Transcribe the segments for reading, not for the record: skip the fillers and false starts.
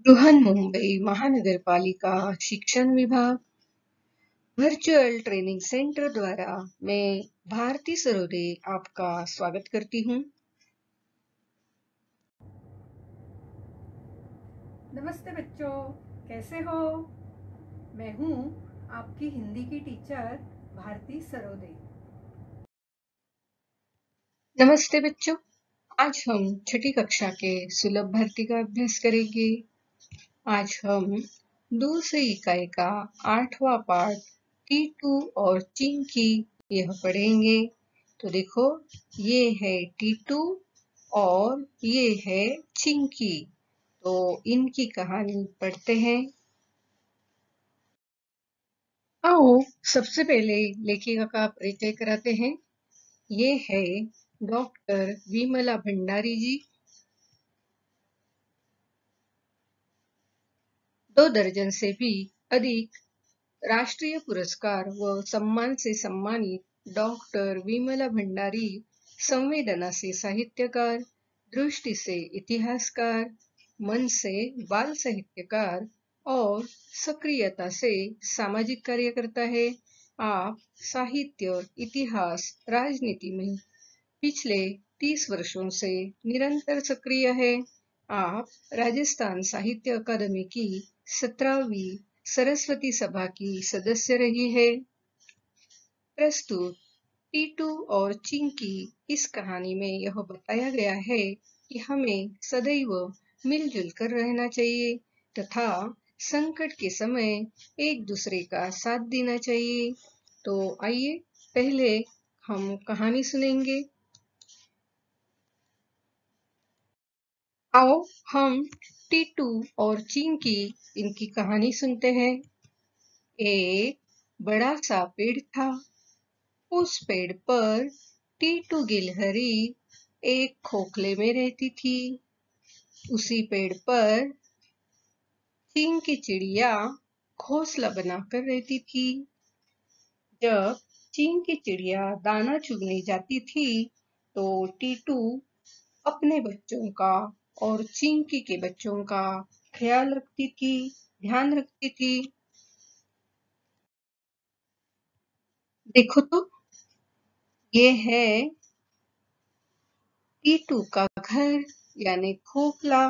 बृहन्मुंबई महानगरपालिका शिक्षण विभाग वर्चुअल ट्रेनिंग सेंटर द्वारा मैं भारती सरोदे आपका स्वागत करती हूँ। नमस्ते बच्चों, कैसे हो? मैं हूँ आपकी हिंदी की टीचर भारती सरोदे। नमस्ते बच्चों, आज हम छठी कक्षा के सुलभ भर्ती का अभ्यास करेंगे। आज हम दूसरी इकाई का 8वां पाठ T2 और चिंकी यह पढ़ेंगे। तो देखो, ये है T2 और ये है चिंकी। तो इनकी कहानी पढ़ते हैं। आओ सबसे पहले लेखिका का परिचय कराते हैं। ये है डॉक्टर विमला भंडारी जी। 2 दर्जन से भी अधिक राष्ट्रीय पुरस्कार व सम्मान से सम्मानित डॉक्टर विमला भंडारी संवेदना से साहित्यकार, दृष्टि से इतिहासकार, मन से बाल साहित्यकार और सक्रियता से सामाजिक कार्यकर्ता है। आप साहित्य, इतिहास, राजनीति में पिछले 30 वर्षों से निरंतर सक्रिय है। आप राजस्थान साहित्य अकादमी की 17वीं सरस्वती सभा की सदस्य रही है। प्रस्तुत टीटू और चिंकी इस कहानी में यह बताया गया है कि हमें सदैव मिलजुल कर रहना चाहिए तथा संकट के समय एक दूसरे का साथ देना चाहिए। तो आइए पहले हम कहानी सुनेंगे। आओ हम टीटू और चिंकी इनकी कहानी सुनते हैं। एक बड़ा सा पेड़ था। उस पेड़ पर टीटू गिलहरी एक खोखले में रहती थी। उसी पेड़ पर चिंकी चिड़िया घोंसला बनाकर रहती थी। जब चिंकी चिड़िया दाना चुगने जाती थी तो टीटू अपने बच्चों का और चिंकी के बच्चों का ध्यान रखती थी। देखो तो, ये है टीटू का घर यानी खोखला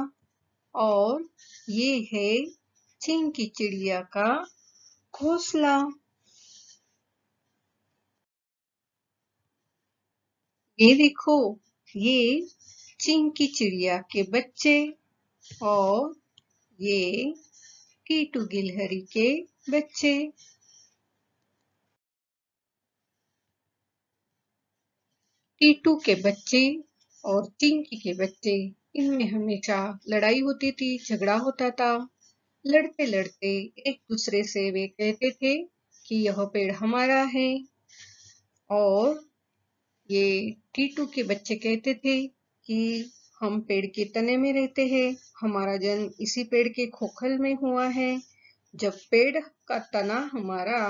और ये है चिंकी चिड़िया का घोंसला। ये देखो, ये चिंकी चिड़िया के बच्चे और ये टीटू गिलहरी के बच्चे। टीटू के बच्चे और चिंकी के बच्चे, इनमें हमेशा लड़ाई होती थी, झगड़ा होता था। लड़ते लड़ते एक दूसरे से वे कहते थे कि यह पेड़ हमारा है और ये टीटू के बच्चे कहते थे कि हम पेड़ के तने में रहते हैं, हमारा जन्म इसी पेड़ के खोखल में हुआ है। जब पेड़ का तना हमारा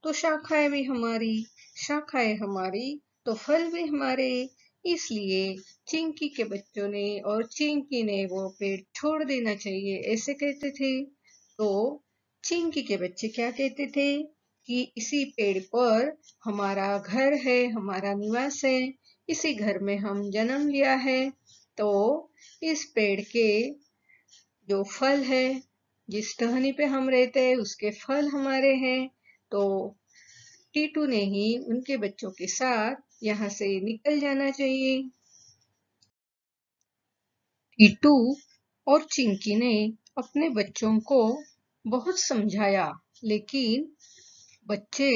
तो शाखाएं भी हमारी, शाखाएं हमारी तो फल भी हमारे। इसलिए चिंकी के बच्चों ने और चिंकी ने वो पेड़ छोड़ देना चाहिए ऐसे कहते थे। तो चिंकी के बच्चे क्या कहते थे कि इसी पेड़ पर हमारा घर है, हमारा निवास है, इसी घर में हम जन्म लिया है। तो इस पेड़ के जो फल है, जिस टहनी पे हम रहते हैं उसके फल हमारे हैं। तो टीटू ने ही उनके बच्चों के साथ यहाँ से निकल जाना चाहिए। टीटू और चिंकी ने अपने बच्चों को बहुत समझाया, लेकिन बच्चे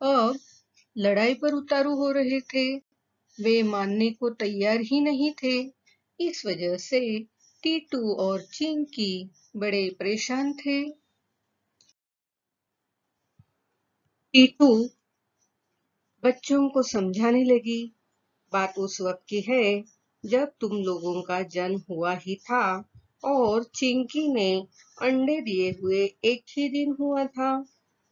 अब लड़ाई पर उतारू हो रहे थे। वे मानने को तैयार ही नहीं थे। इस वजह से टीटू और चिंकी बड़े परेशान थे। टीटू बच्चों को समझाने लगी, बात उस वक्त की है जब तुम लोगों का जन्म हुआ ही था और चिंकी ने अंडे दिए हुए एक ही दिन हुआ था।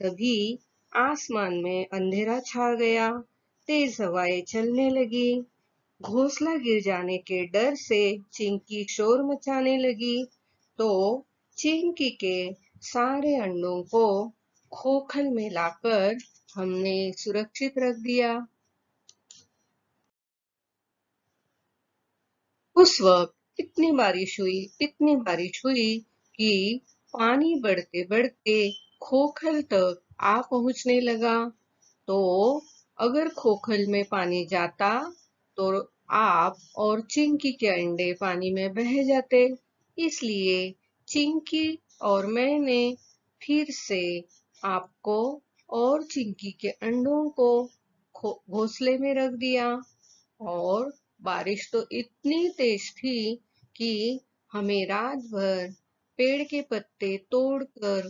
तभी आसमान में अंधेरा छा गया, तेज हवाएं चलने लगी। घोंसला गिर जाने के डर से चिंकी शोर मचाने लगी। तो चिंकी के सारे अंडों को खोखल में लाकर हमने सुरक्षित रख दिया। उस वक्त इतनी बारिश हुई कि पानी बढ़ते बढ़ते खोखल तक आ पहुंचने लगा। तो अगर खोखल में पानी जाता तो आप और चिंकी के अंडे पानी में बह जाते। इसलिए चिंकी और मैंने फिर से आपको और चिंकी के अंडों को घोंसले में रख दिया। और बारिश तो इतनी तेज थी कि हमें रात भर पेड़ के पत्ते तोड़कर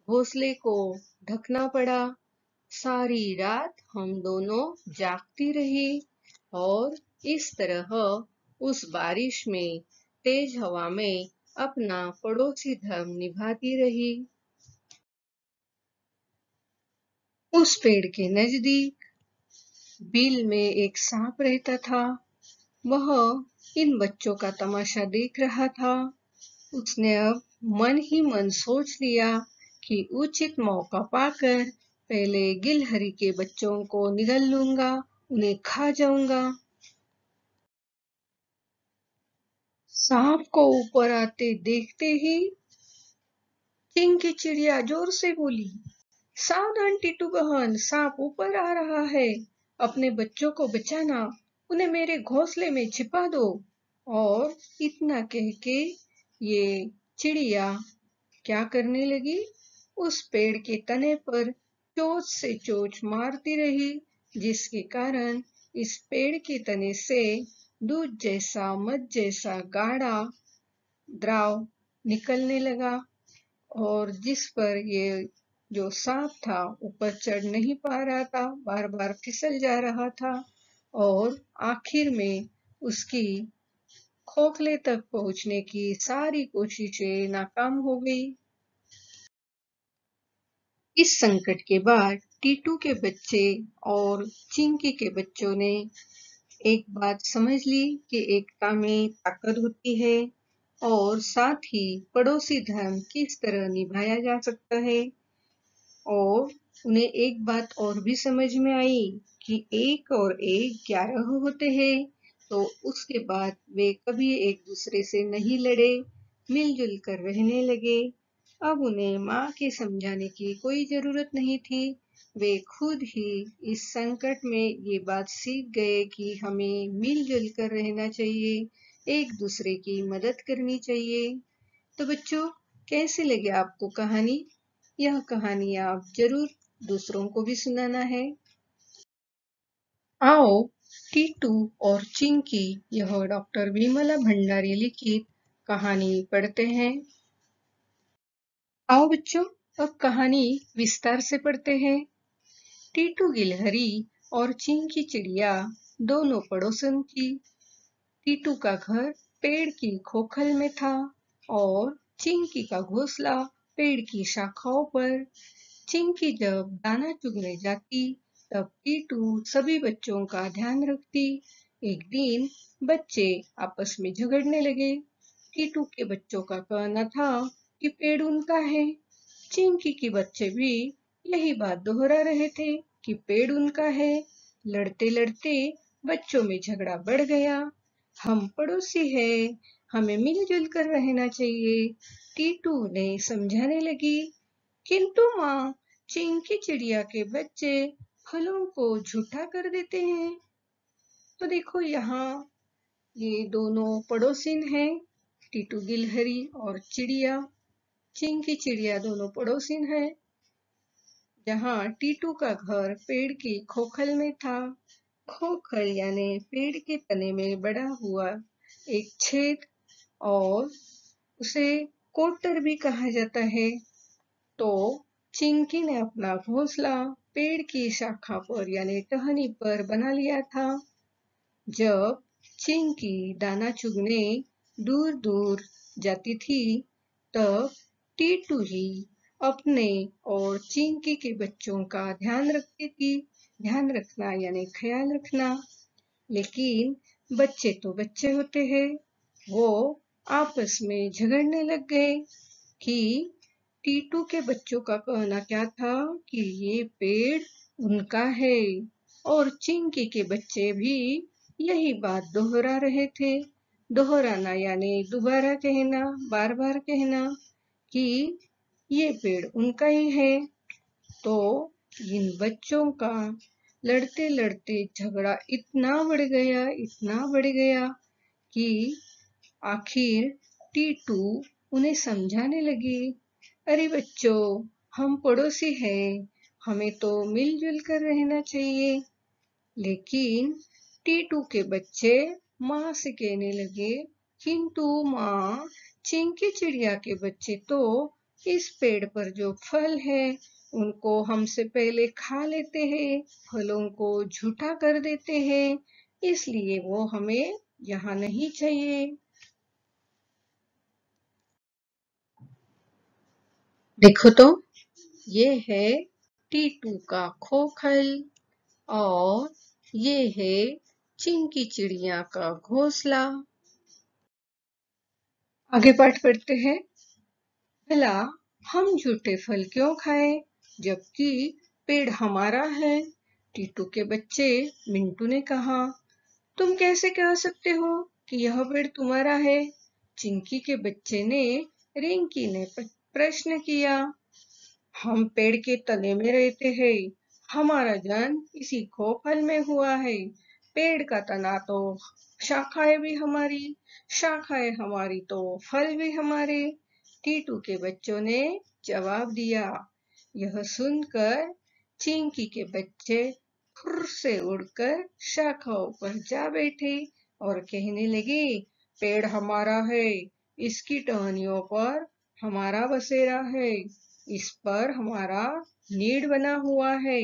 घोंसले को ढकना पड़ा। सारी रात हम दोनों जागती रही और इस तरह उस बारिश में तेज हवा में अपना पड़ोसी धर्म निभाती रही। उस पेड़ के नजदीक बिल में एक सांप रहता था। वह इन बच्चों का तमाशा देख रहा था। उसने अब मन ही मन सोच लिया कि उचित मौका पाकर पहले गिलहरी के बच्चों को निगल लूंगा, उन्हें खा जाऊंगा। सांप को ऊपर आते देखते ही चिंकी चिड़िया जोर से बोली, सावधान टीटू बहन, सांप ऊपर आ रहा है। अपने बच्चों को बचाना, उन्हें मेरे घोंसले में छिपा दो। और इतना कह के ये चिड़िया क्या करने लगी, उस पेड़ के तने पर चोंच से चोंच मारती रही, जिसके कारण इस पेड़ के तने से दूध जैसा मध जैसा गाढ़ा द्राव निकलने लगा। और जिस पर ये जो सांप था ऊपर चढ़ नहीं पा रहा था, बार बार फिसल जा रहा था और आखिर में उसकी खोखले तक पहुंचने की सारी कोशिशें नाकाम हो गई। इस संकट के बाद टीटू के बच्चे और चिंकी के बच्चों ने एक बात समझ ली कि एकता में ताकत होती है और साथ ही पड़ोसी धर्म किस तरह निभाया जा सकता है। और उन्हें एक बात और भी समझ में आई कि 1 और 1 11 होते हैं। तो उसके बाद वे कभी एक दूसरे से नहीं लड़े, मिलजुल कर रहने लगे। अब उन्हें माँ के समझाने की कोई जरूरत नहीं थी। वे खुद ही इस संकट में ये बात सीख गए कि हमें मिलजुल कर रहना चाहिए, एक दूसरे की मदद करनी चाहिए। तो बच्चों, कैसे लगे आपको कहानी? यह कहानी आप जरूर दूसरों को भी सुनाना है। आओ टीटू और चिंकी यह डॉक्टर विमला भंडारी लिखित कहानी पढ़ते हैं। आओ बच्चों, अब कहानी विस्तार से पढ़ते हैं। टीटू गिलहरी और चिंकी चिड़िया दोनों पड़ोसन थी। टीटू का घर पेड़ की खोखल में था और चिंकी का घोंसला पेड़ की शाखाओं पर। चिंकी जब दाना चुगने जाती तब टीटू सभी बच्चों का ध्यान रखती। एक दिन बच्चे आपस में झगड़ने लगे। टीटू के बच्चों का कहना था कि पेड़ उनका है। चिंकी के बच्चे भी यही बात दोहरा रहे थे कि पेड़ उनका है। लड़ते लड़ते बच्चों में झगड़ा बढ़ गया। हम पड़ोसी हैं, हमें मिलजुल कर रहना चाहिए, टीटू ने समझाने लगी। किंतु माँ, चिंकी चिड़िया के बच्चे फलों को झूठा कर देते हैं। तो देखो यहाँ ये दोनों पड़ोसिन हैं, टीटू गिलहरी और चिड़िया चिंकी चिड़िया दोनों पड़ोसिन हैं। जहाँ टीटू का घर पेड़ की खोखल में था। खोखल यानी पेड़ के तने में बड़ा हुआ एक छेद, और उसे कोटर भी कहा जाता है। तो चिंकी ने अपना घोंसला पेड़ की शाखा पर यानी टहनी पर बना लिया था। जब चिंकी दाना चुगने दूर दूर जाती थी तब टीटू ही अपने और चिंकी के बच्चों का ध्यान रखती थी। ध्यान रखना यानी ख्याल रखना। लेकिन बच्चे तो बच्चे होते हैं, वो आपस में झगड़ने लग गए। कि टीटू के बच्चों का कहना क्या था कि ये पेड़ उनका है और चिंकी के बच्चे भी यही बात दोहरा रहे थे। दोहराना यानी दोबारा कहना, बार बार कहना कि ये पेड़ उनका ही है। तो इन बच्चों का लड़ते लड़ते झगड़ा इतना बढ़ गया कि आखिर टीटू उन्हें समझाने लगी, अरे बच्चों, हम पड़ोसी हैं, हमें तो मिलजुल कर रहना चाहिए। लेकिन टीटू के बच्चे माँ से कहने लगे, किंतु माँ, चिंकी चिड़िया के बच्चे तो इस पेड़ पर जो फल है उनको हमसे पहले खा लेते हैं, फलों को झूठा कर देते हैं, इसलिए वो हमें यहाँ नहीं चाहिए। देखो तो, ये है टीटू का खोखल और ये है चिंकी चिड़िया का घोंसला। आगे पाठ पढ़ते हैं। भला हम झूठे फल क्यों खाएं जबकि पेड़ हमारा है? टीटू के बच्चे मिंटू ने कहा। तुम कैसे कह सकते हो कि यह पेड़ तुम्हारा है? चिंकी के बच्चे ने रिंकी ने प्रश्न किया। हम पेड़ के तने में रहते हैं, हमारा जन्म इसी खोखल में हुआ है। पेड़ का तना तो शाखाएं भी हमारी, शाखाएं हमारी तो फल भी हमारे। टीटू के बच्चों ने जवाब दिया। यह सुनकर चिंकी के बच्चे फुर्र से उड़कर शाखाओं पर जा बैठे और कहने लगे, पेड़ हमारा है, इसकी टहनियों पर हमारा बसेरा है, इस पर हमारा नीड़ बना हुआ है,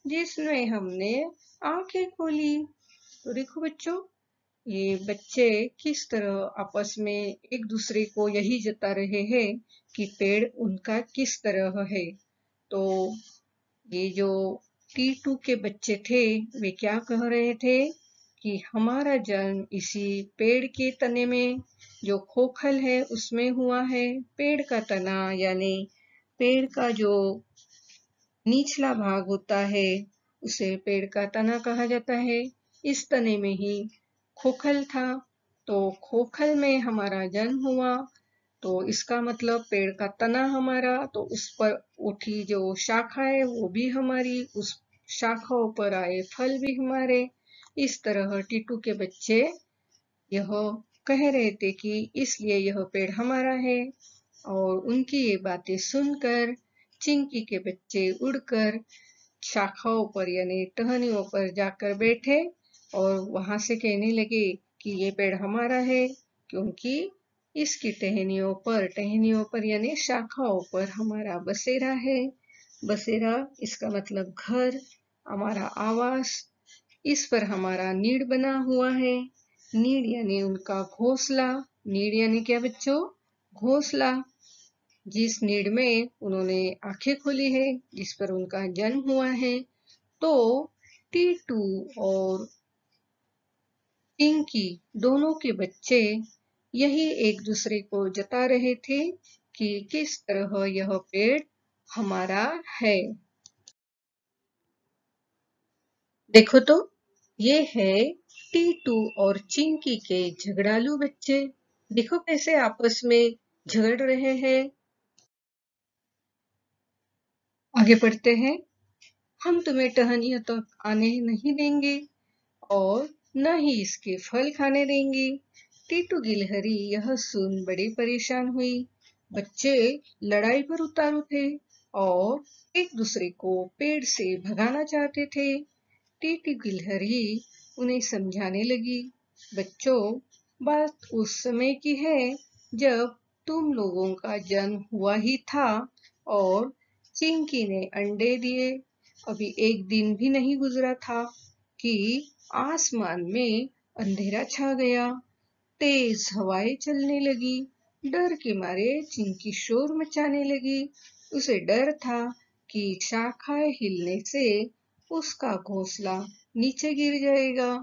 जिसमें हमने आंखें खोली। तो देखो बच्चों, ये बच्चे किस तरह आपस में एक दूसरे को यही जता रहे हैं कि पेड़ उनका किस तरह है। तो ये जो टीटू के बच्चे थे वे क्या कह रहे थे कि हमारा जन्म इसी पेड़ के तने में, जो खोखल है उसमें हुआ है। पेड़ का तना यानी पेड़ का जो निचला भाग होता है उसे पेड़ का तना कहा जाता है। इस तने में ही खोखल था, तो खोखल में हमारा जन्म हुआ, तो इसका मतलब पेड़ का तना हमारा, तो उस पर उठी जो शाखा है वो भी हमारी, उस शाखाओं पर आए फल भी हमारे। इस तरह टीटू के बच्चे यह कह रहे थे कि इसलिए यह पेड़ हमारा है। और उनकी ये बातें सुनकर चिंकी के बच्चे उड़कर शाखाओं पर यानी टहनियों पर जाकर बैठे और वहां से कहने लगे कि ये पेड़ हमारा है, क्योंकि इसकी टहनियों पर यानी शाखाओं पर हमारा बसेरा है। बसेरा इसका मतलब घर, हमारा आवास, इस पर हमारा नीड़ बना हुआ है। नीड़ यानी उनका घोंसला। नीड़ यानी क्या बच्चों? घोंसला, जिस नीड़ में उन्होंने आंखें खोली है, जिस पर उनका जन्म हुआ है। तो टीटू और पिंकी दोनों के बच्चे यही एक दूसरे को जता रहे थे कि किस तरह यह पेड़ हमारा है। देखो तो, ये है टीटू और चिंकी के झगड़ालू बच्चे। देखो कैसे आपस में झगड़ रहे हैं। आगे बढ़ते हैं। हम तुम्हें टहनियों तक आने नहीं देंगे और न ही इसके फल खाने देंगे। टीटू गिलहरी यह सुन बड़ी परेशान हुई। बच्चे लड़ाई पर उतारू थे और एक दूसरे को पेड़ से भगाना चाहते थे। टीटू गिलहरी उन्हें समझाने लगी, बच्चों, बात उस समय की है जब तुम लोगों का जन्म हुआ ही था और चिंकी ने अंडे दिए। अभी एक दिन भी नहीं गुजरा था कि आसमान में अंधेरा छा गया, तेज हवाएं चलने लगी। डर के मारे चिंकी शोर मचाने लगी। उसे डर था कि शाखाएं हिलने से उसका घोंसला नीचे गिर जाएगा,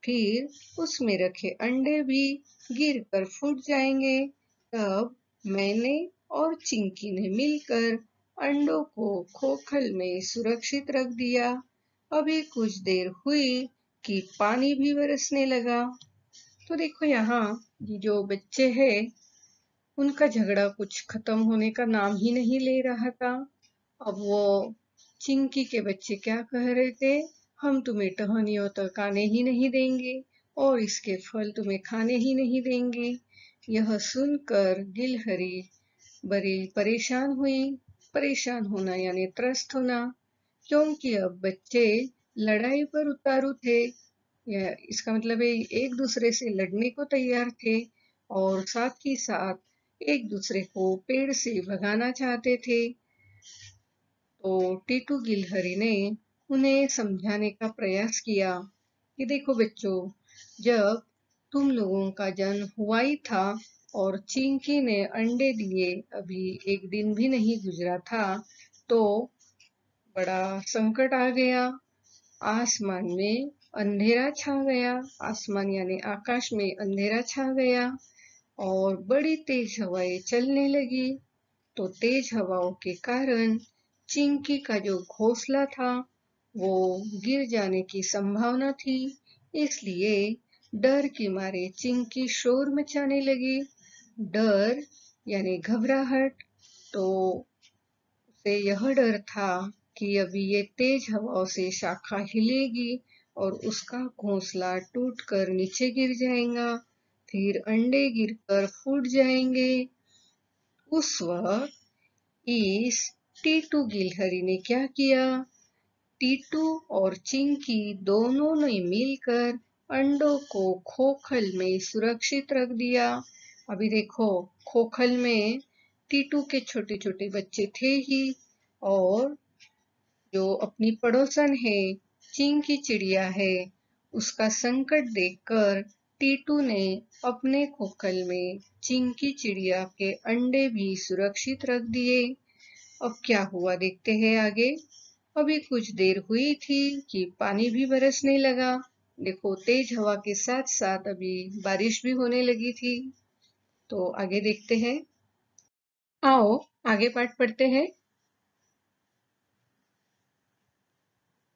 फिर उसमें रखे अंडे भी गिरकर फूट जाएंगे। तब मैंने और चिंकी ने मिलकर अंडों को खोखल में सुरक्षित रख दिया। अभी कुछ देर हुई कि पानी भी बरसने लगा। तो देखो यहाँ ये जो बच्चे हैं उनका झगड़ा कुछ खत्म होने का नाम ही नहीं ले रहा था। अब वो चिंकी के बच्चे क्या कह रहे थे, हम तुम्हें टहनियों तक आने ही नहीं देंगे और इसके फल तुम्हें खाने ही नहीं देंगे। यह सुनकर गिलहरी बड़ी परेशान हुई। परेशान होना यानी त्रस्त होना, क्योंकि अब बच्चे लड़ाई पर उतारू थे। इसका मतलब है एक दूसरे से लड़ने को तैयार थे और साथ ही साथ एक दूसरे को पेड़ से भगाना चाहते थे। तो टीटू गिलहरी ने उन्हें समझाने का प्रयास किया कि देखो बच्चों, जब तुम लोगों का जन्म हुआ ही था और चिंकी ने अंडे दिए अभी एक दिन भी नहीं गुजरा था, तो बड़ा संकट आ गया। आसमान में अंधेरा छा गया। आसमान यानी आकाश में अंधेरा छा गया और बड़ी तेज हवाएं चलने लगी। तो तेज हवाओं के कारण चिंकी का जो घोंसला था वो गिर जाने की संभावना थी। इसलिए डर के मारे चिंकी शोर मचाने लगी। डर यानी घबराहट। तो उसे यह डर था कि अभी ये तेज हवाओं से शाखा हिलेगी और उसका घोंसला टूटकर नीचे गिर जाएगा, फिर अंडे गिरकर फूट जाएंगे। उस वक्त इस टीटू गिलहरी ने क्या किया, टीटू और चिंकी दोनों ने मिलकर अंडों को खोखल में सुरक्षित रख दिया। अभी देखो, खोखल में टीटू के छोटे छोटे बच्चे थे ही, और जो अपनी पड़ोसन है चिंकी चिड़िया है, उसका संकट देखकर टीटू ने अपने खोखल में चिंकी चिड़िया के अंडे भी सुरक्षित रख दिए। अब क्या हुआ देखते हैं आगे। अभी कुछ देर हुई थी कि पानी भी बरसने लगा। देखो, तेज हवा के साथ साथ अभी बारिश भी होने लगी थी। तो आगे देखते हैं। आओ आगे पाठ पढ़ते हैं।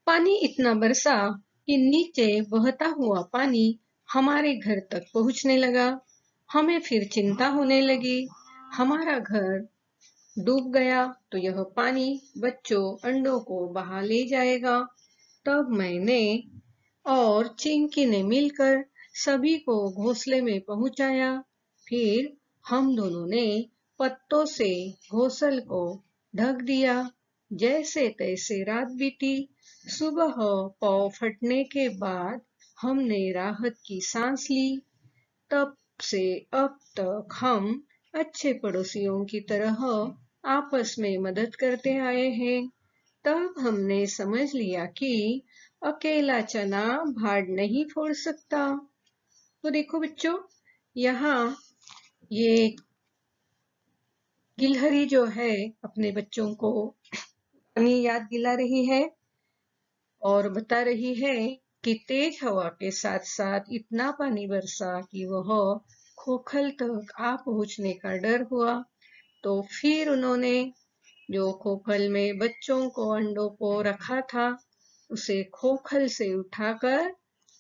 पानी इतना बरसा कि नीचे बहता हुआ पानी हमारे घर तक पहुंचने लगा। हमें फिर चिंता होने लगी, हमारा घर डूब गया तो यह पानी बच्चों अंडों को बहा ले जाएगा। तब मैंने और चिंकी ने मिलकर सभी को घोंसले में पहुंचाया। फिर हम दोनों ने पत्तों से घोंसल को ढक दिया। जैसे तैसे रात बीती। सुबह पाँव फटने के बाद हमने राहत की सांस ली। तब से अब तक हम अच्छे पड़ोसियों की तरह आपस में मदद करते आए हैं। तब हमने समझ लिया कि अकेला चना भाड़ नहीं फोड़ सकता। तो देखो बच्चों, यहाँ ये गिलहरी जो है अपने बच्चों को अपनी याद दिला रही है और बता रही है कि तेज हवा के साथ साथ इतना पानी बरसा कि वह खोखल तक आ पहुंचने का डर हुआ। तो फिर उन्होंने जो खोखल में बच्चों को अंडों को रखा था उसे खोखल से उठाकर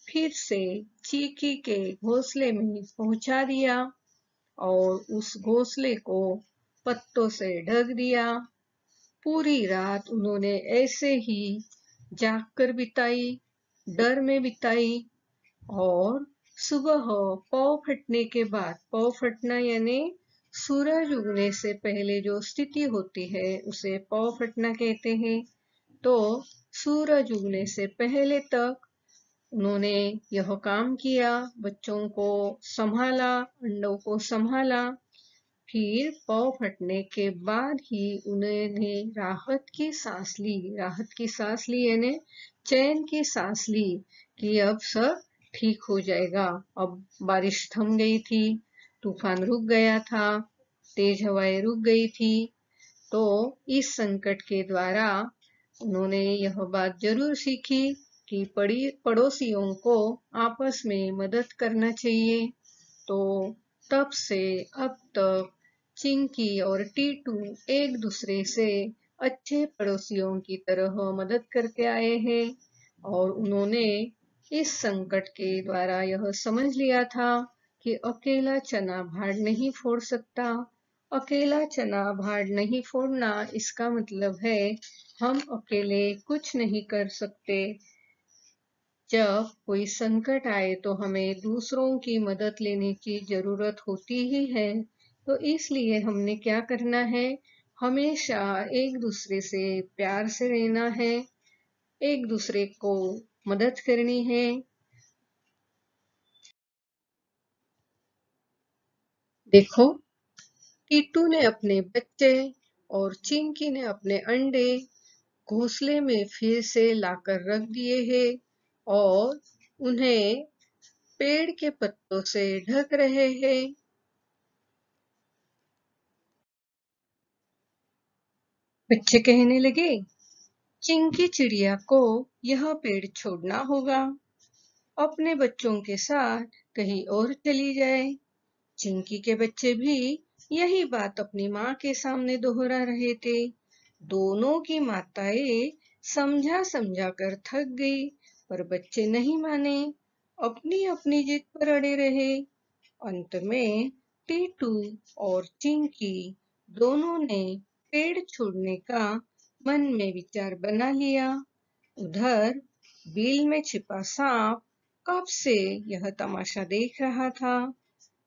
फिर से चींकी के घोंसले में पहुंचा दिया और उस घोंसले को पत्तों से ढक दिया। पूरी रात उन्होंने ऐसे ही जागकर बिताई, डर में बिताई। और सुबह पौ फटने के बाद, पौ फटना यानी सूरज उगने से पहले जो स्थिति होती है उसे पौ फटना कहते हैं। तो सूरज उगने से पहले तक उन्होंने यह काम किया, बच्चों को संभाला, अंडों को संभाला। फिर पौ फटने के बाद ही उन्होंने राहत की सांस ली। राहत की सांस ली यानी चैन की सांस ली कि अब सब ठीक हो जाएगा। अब बारिश थम गई थी, तूफान रुक गया था, तेज हवाएं रुक गई थी। तो इस संकट के द्वारा उन्होंने यह बात जरूर सीखी कि पड़ोसियों को आपस में मदद करना चाहिए। तो तब से अब तक चिंकी और टीटू एक दूसरे से अच्छे पड़ोसियों की तरह मदद करते आए हैं और उन्होंने इस संकट के द्वारा यह समझ लिया था कि अकेला चना भाड़ नहीं फोड़ सकता। अकेला चना भाड़ नहीं फोड़ना इसका मतलब है हम अकेले कुछ नहीं कर सकते। जब कोई संकट आए तो हमें दूसरों की मदद लेने की जरूरत होती ही है। तो इसलिए हमने क्या करना है, हमेशा एक दूसरे से प्यार से रहना है, एक दूसरे को मदद करनी है। देखो, टीटू ने अपने बच्चे और चिंकी ने अपने अंडे घोंसले में फिर से लाकर रख दिए हैं और उन्हें पेड़ के पत्तों से ढक रहे हैं। बच्चे कहने लगे, चिंकी चिड़िया को यह पेड़ छोड़ना होगा, अपने बच्चों के साथ कहीं और चली जाए। चिंकी के बच्चे भी यही बात अपनी माँ के सामने दोहरा रहे थे। दोनों की माताएं समझा समझा कर थक गई, पर बच्चे नहीं माने, अपनी अपनी जिद पर अड़े रहे। अंत में टीटू और चिंकी दोनों ने पेड़ छोड़ने का मन में विचार बना लिया। उधर बिल में छिपा सांप कब से यह तमाशा देख रहा था।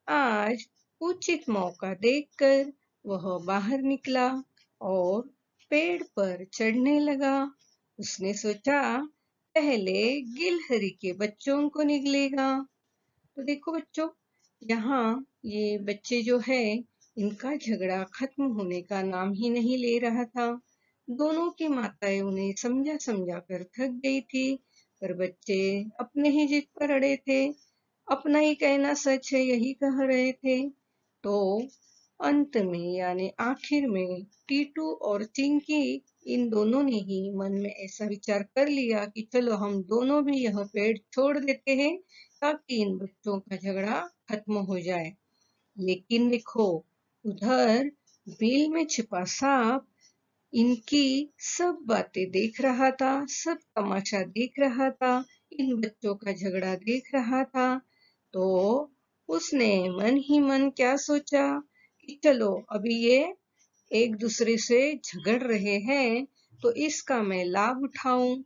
आज उचित मौका देखकर वह बाहर निकला और पेड़ पर चढ़ने लगा। उसने सोचा, पहले गिलहरी के बच्चों को निगलेगा। तो देखो बच्चों, यहाँ ये बच्चे जो है इनका झगड़ा खत्म होने का नाम ही नहीं ले रहा था। दोनों की माताएं उन्हें समझा समझा कर थक गई थी, पर बच्चे अपने ही जिद पर अड़े थे, अपना ही कहना सच है यही कह रहे थे। तो अंत में यानी आखिर में टीटू और चिंकी इन दोनों ने ही मन में ऐसा विचार कर लिया कि चलो हम दोनों भी यह पेड़ छोड़ देते हैं ताकि इन बच्चों का झगड़ा खत्म हो जाए। लेकिन देखो, उधर बिल में छिपा सांप इनकी सब बातें देख रहा था, सब तमाशा देख रहा था, इन बच्चों का झगड़ा देख रहा था। तो उसने मन ही मन क्या सोचा कि चलो अभी ये एक दूसरे से झगड़ रहे हैं तो इसका मैं लाभ उठाऊं।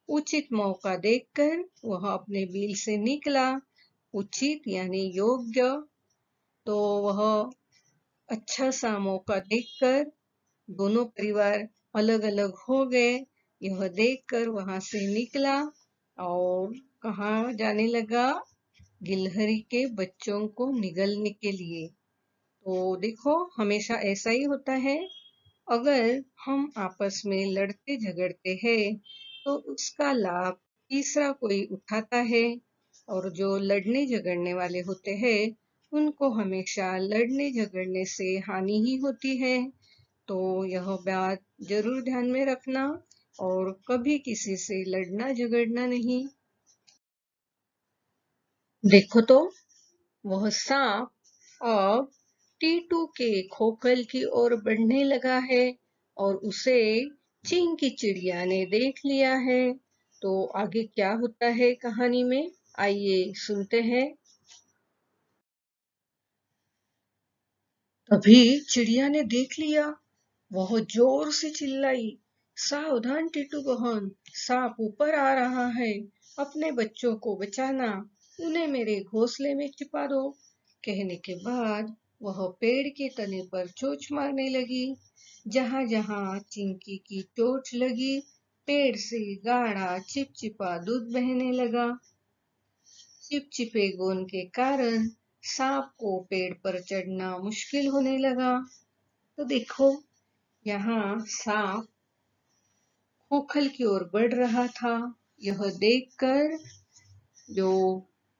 उचित मौका देखकर वह अपने बिल से निकला। उचित यानी योग्य, तो वह अच्छा सा मौका देखकर दोनों परिवार अलग अलग हो गए। यह देखकर वहां से निकला और कहाँ जाने लगा, गिलहरी के बच्चों को निगलने के लिए। तो देखो, हमेशा ऐसा ही होता है, अगर हम आपस में लड़ते झगड़ते हैं तो उसका लाभ तीसरा कोई उठाता है, और जो लड़ने झगड़ने वाले होते हैं उनको हमेशा लड़ने झगड़ने से हानि ही होती है। तो यह बात जरूर ध्यान में रखना और कभी किसी से लड़ना झगड़ना नहीं। देखो तो, वह सांप अब टीटू के खोखल की ओर बढ़ने लगा है और उसे चिंकी चिड़िया ने देख लिया है। तो आगे क्या होता है कहानी में, आइए सुनते हैं। तभी चिड़िया ने देख लिया, वह जोर से चिल्लाई, सावधान टीटू बहन, सांप ऊपर आ रहा है, अपने बच्चों को बचाना, उन्हें मेरे घोंसले में छिपा दो। कहने के बाद वह पेड़ के तने पर चोंच मारने लगी। जहां जहां चिंकी की चोंच लगी, पेड़ से गाढ़ा चिपचिपा दूध बहने लगा। चिपचिपे गोंद के कारण सांप को पेड़ पर चढ़ना मुश्किल होने लगा। तो देखो, यहाँ सांप खोखल की ओर बढ़ रहा था। यह देखकर जो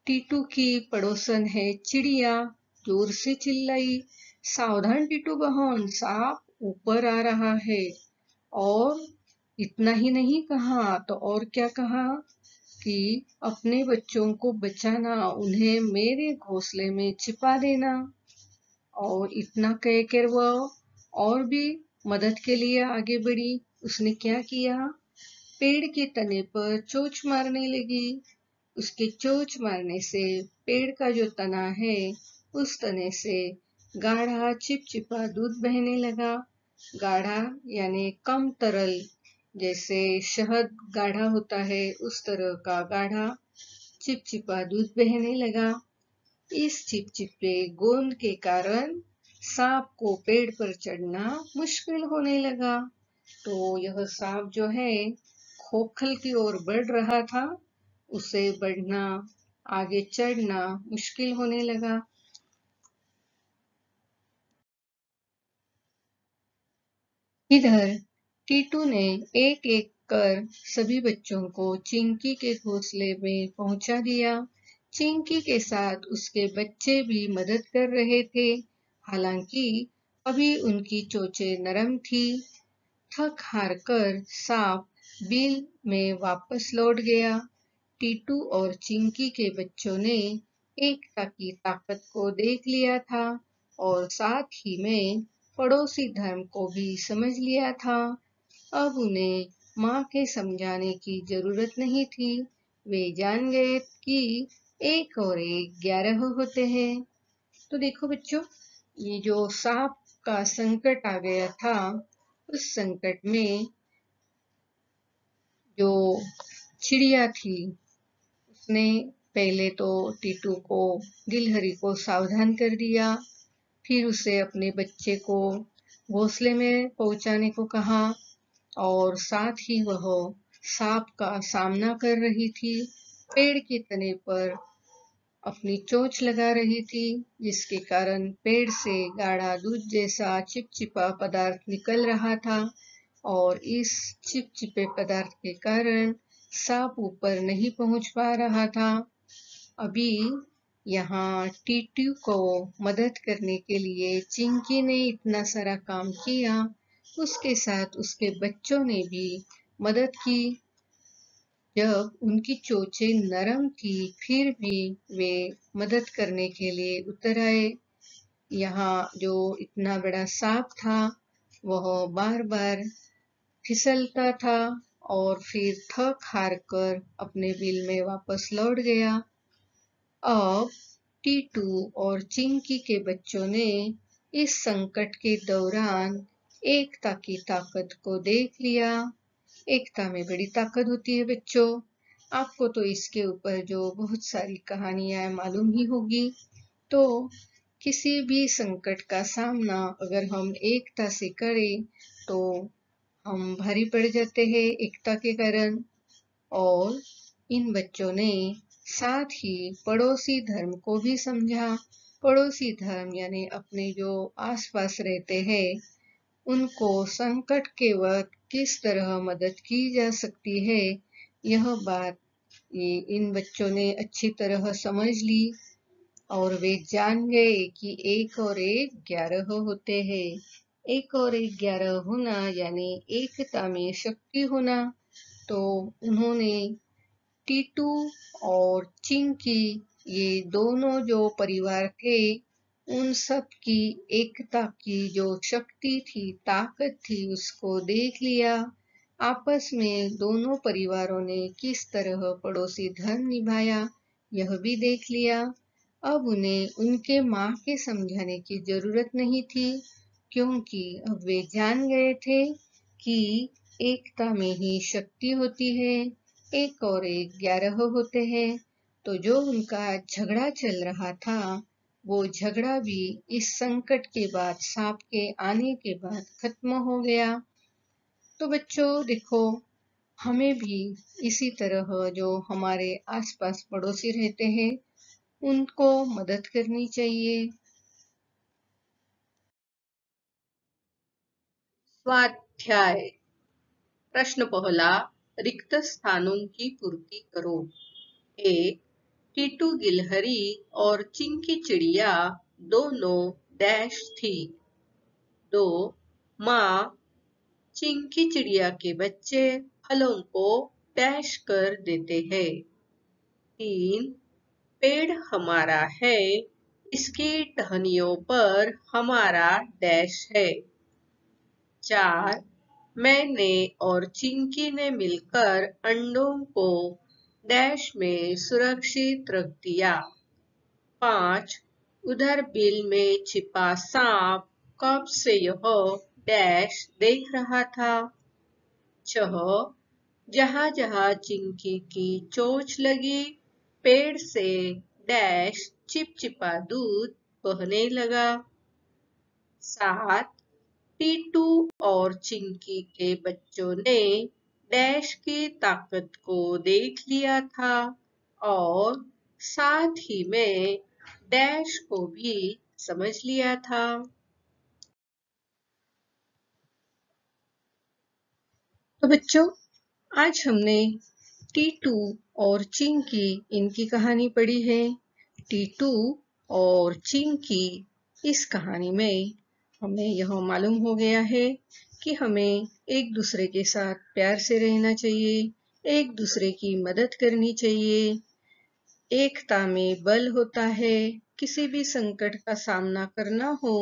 टीटू की पड़ोसन है चिड़िया जोर से चिल्लाई, सावधान टीटू बहन, सांप ऊपर आ रहा है। और इतना ही नहीं कहा तो और क्या कहा कि अपने बच्चों को बचाना, उन्हें मेरे घोंसले में छिपा देना। और इतना कहकर वह और भी मदद के लिए आगे बढ़ी। उसने क्या किया, पेड़ के तने पर चोंच मारने लगी। उसके चोंच मारने से पेड़ का जो तना है उस तने से गाढ़ा चिपचिपा दूध बहने लगा। गाढ़ा यानी कम तरल, जैसे शहद गाढ़ा होता है उस तरह का गाढ़ा चिपचिपा दूध बहने लगा। इस चिपचिपे गोंद के कारण सांप को पेड़ पर चढ़ना मुश्किल होने लगा। तो यह सांप जो है खोखल की ओर बढ़ रहा था, उसे बढ़ना, आगे चढ़ना मुश्किल होने लगा। इधर टीटू ने एक एक कर सभी बच्चों को चिंकी के घोंसले में पहुंचा दिया। चिंकी के साथ उसके बच्चे भी मदद कर रहे थे। हालांकि अभी उनकी चोंचें नरम थी। थक हार कर सांप बिल में वापस लौट गया। टीटू और चिंकी के बच्चों ने एकता की ताकत को देख लिया था और साथ ही में पड़ोसी धर्म को भी समझ लिया था। अब उन्हें माँ के समझाने की जरूरत नहीं थी। वे जान गए कि एक और एक 11 होते हैं। तो देखो बच्चों, ये जो सांप का संकट आ गया था, उस संकट में जो चिड़िया थी उसने पहले तो टीटू को, गिलहरी को सावधान कर दिया। फिर उसे अपने बच्चे को घोंसले में पहुंचाने को कहा और साथ ही वह सांप का सामना कर रही थी। पेड़ के तने पर अपनी चोंच लगा रही थी, जिसके कारण पेड़ से गाढ़ा दूध जैसा चिपचिपा पदार्थ निकल रहा था और इस चिपचिपे पदार्थ के कारण सांप ऊपर नहीं पहुंच पा रहा था। अभी यहाँ टीटू को मदद करने के लिए चिंकी ने इतना सारा काम किया, उसके साथ उसके बच्चों ने भी मदद की। जब उनकी चोंचें नरम थी फिर भी वे मदद करने के लिए उतर आए। यहाँ जो इतना बड़ा सांप था वह बार बार फिसलता था और फिर थक हार कर अपने बिल में वापस लौट गया। अब टीटू और चिंकी के बच्चों ने इस संकट के दौरान एकता की ताकत को देख लिया। एकता में बड़ी ताकत होती है बच्चों। आपको तो इसके ऊपर जो बहुत सारी कहानियां मालूम ही होगी। तो किसी भी संकट का सामना अगर हम एकता से करें तो हम भारी पड़ जाते हैं एकता के कारण। और इन बच्चों ने साथ ही पड़ोसी धर्म को भी समझा। पड़ोसी धर्म यानी अपने जो आसपास रहते हैं उनको संकट के वक्त किस तरह मदद की जा सकती है, यह बात ये इन बच्चों ने अच्छी तरह समझ ली और वे जान गए कि एक और एक 11 होते हैं। एक और एक 11 होना यानी एकता में शक्ति होना। तो उन्होंने टीटू और चिंकी, ये दोनों जो परिवार थे, उन सब की एकता की जो शक्ति थी, ताकत थी, उसको देख लिया। आपस में दोनों परिवारों ने किस तरह पड़ोसी धर्म निभाया यह भी देख लिया। अब उन्हें उनके माँ के समझाने की जरूरत नहीं थी, क्योंकि अब वे जान गए थे कि एकता में ही शक्ति होती है। एक और एक 11 होते हैं। तो जो उनका झगड़ा चल रहा था वो झगड़ा भी इस संकट के बाद, सांप के आने के बाद खत्म हो गया। तो बच्चों देखो, हमें भी इसी तरह जो हमारे आसपास पड़ोसी रहते हैं उनको मदद करनी चाहिए। स्वाध्याय प्रश्न पहला, रिक्त स्थानों की पूर्ति करो। 1. टीटू गिलहरी और चिंकी चिड़िया दोनों डैश थी। 2. माँ चिंकी चिड़िया के बच्चे फलों को डैश कर देते हैं। 3. पेड़ हमारा है इसकी टहनियों पर हमारा डैश है। 4. मैंने और चिंकी ने मिलकर अंडों को डैश में सुरक्षित रख दिया। 5. उधर बिल में छिपा सांप कब से यह डैश देख रहा था। 6. जहां जहां चिंकी की चोंच लगी, पेड़ से डैश चिपचिपा दूध बहने लगा। 7. टीटू और चिंकी के बच्चों ने डैश की ताकत को देख लिया था और साथ ही में डैश को भी समझ लिया था। तो बच्चों, आज हमने टीटू और चिंकी इनकी कहानी पढ़ी है। टीटू और चिंकी, इस कहानी में हमें यह मालूम हो गया है कि हमें एक दूसरे के साथ प्यार से रहना चाहिए, एक दूसरे की मदद करनी चाहिए। एकता में बल होता है। किसी भी संकट का सामना करना हो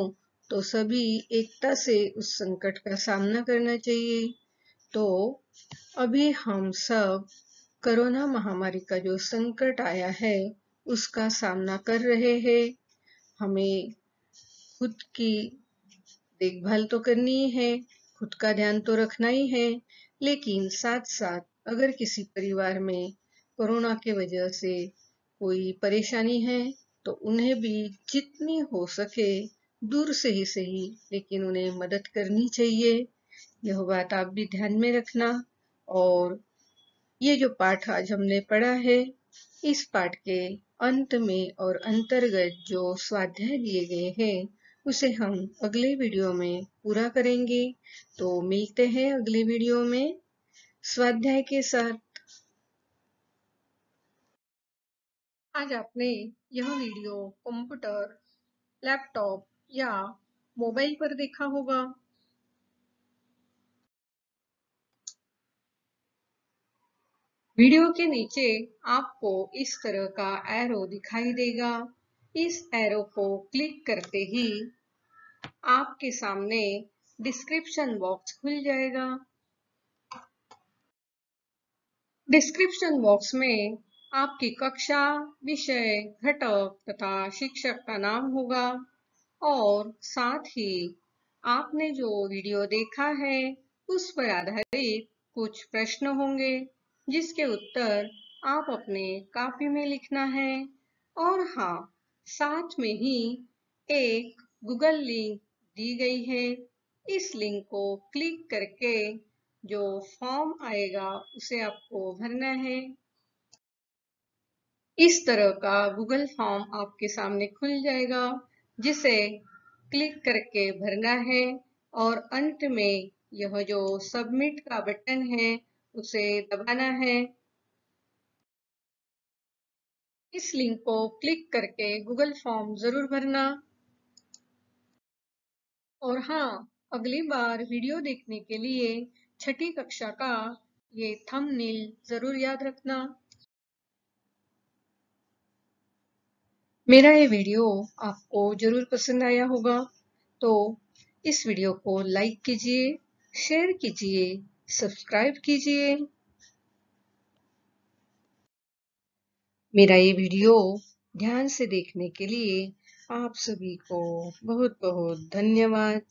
तो सभी एकता से उस संकट का सामना करना चाहिए। तो अभी हम सब कोरोना महामारी का जो संकट आया है उसका सामना कर रहे हैं। हमें खुद की देखभाल तो करनी ही है, खुद का ध्यान तो रखना ही है, लेकिन साथ साथ अगर किसी परिवार में कोरोना के वजह से कोई परेशानी है तो उन्हें भी जितनी हो सके दूर से ही सही लेकिन उन्हें मदद करनी चाहिए। यह बात आप भी ध्यान में रखना। और ये जो पाठ आज हमने पढ़ा है, इस पाठ के अंत में और अंतर्गत जो स्वाध्याय दिए गए हैं उसे हम अगले वीडियो में पूरा करेंगे। तो मिलते हैं अगले वीडियो में स्वाध्याय के साथ। आज आपने यह वीडियो कंप्यूटर, लैपटॉप या मोबाइल पर देखा होगा। वीडियो के नीचे आपको इस तरह का एरो दिखाई देगा। इस एरो को क्लिक करते ही आपके सामने डिस्क्रिप्शन बॉक्स खुल जाएगा। डिस्क्रिप्शन बॉक्स में आपकी कक्षा, विषय, घटक तथा शिक्षक का नाम होगा और साथ ही आपने जो वीडियो देखा है उस पर आधारित कुछ प्रश्न होंगे जिसके उत्तर आप अपने कॉपी में लिखना है। और हाँ, साथ में ही एक गूगल लिंक दी गई है। इस लिंक को क्लिक करके जो फॉर्म आएगा उसे आपको भरना है। इस तरह का गूगल फॉर्म आपके सामने खुल जाएगा जिसे क्लिक करके भरना है और अंत में यह जो सबमिट का बटन है उसे दबाना है। इस लिंक को क्लिक करके गूगल फॉर्म जरूर भरना। और हाँ, अगली बार वीडियो देखने के लिए छठी कक्षा का ये थंबनेल जरूर याद रखना। मेरा ये वीडियो आपको जरूर पसंद आया होगा, तो इस वीडियो को लाइक कीजिए, शेयर कीजिए, सब्सक्राइब कीजिए। मेरा ये वीडियो ध्यान से देखने के लिए आप सभी को बहुत बहुत धन्यवाद।